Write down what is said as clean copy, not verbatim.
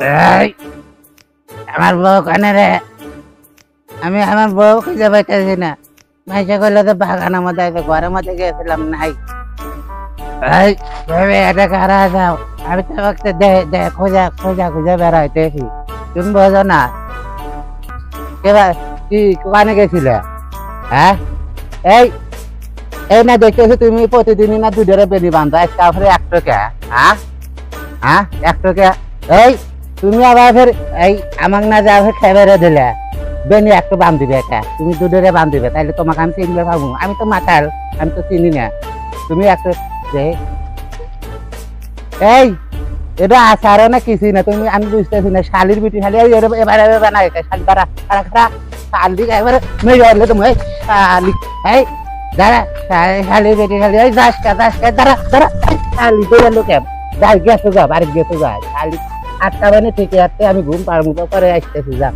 এই আমার বউ কানে রে, আমি আমার বউ খুঁজে পাইতেছি না। মাইসে কইলো তো বাগানের মধ্যে আছে, ঘরের মধ্যে গিয়েছিলাম নাই। এই ভেবে এটা কারা যাও, আমি তো বলতে দে খোঁজা খোঁজা খুঁজে বেড়াইতেছি, তুমি বোঝো না। এবার কি কোয়ানে গেছিলে? হ্যাঁ এই এই না দেখতেছি তুমি প্রতিদিনই না দুধের বেনি বান্ধা, তারপরে 1 টাকা। হ্যাঁ হ্যাঁ 1 টাকা। এই তুমি আবার ফের এই আমাকে না যা ফের খেয়ে দিলে বেনি একটু বান্ধিবে, এটা তুমি দুধেরে বান্ধিবে, তাইলে তোমাকে আমি চিনলে পাবো? আমি তো মাতাল, আমি তো চিনি না। তুমি একটু এই এটা আসারও না কিছুই না, তুমি আমি বুঝতেছি না। শালির বিটি শালি এবারে বানাই শালি তারা তারা খারা শালি এবারে মেরে হলে তুমি শালি এই দাঁড়া, শালির বেটি শালি এই দাসকা দাঁড়া দাঁড়া, শালি তো লোক যাই গেছো যা, বাড়ি গেছো যা, শালি 8টা বাজে থেকে 8টায় আমি ঘুম পাড়বো করে আসতেছি যা।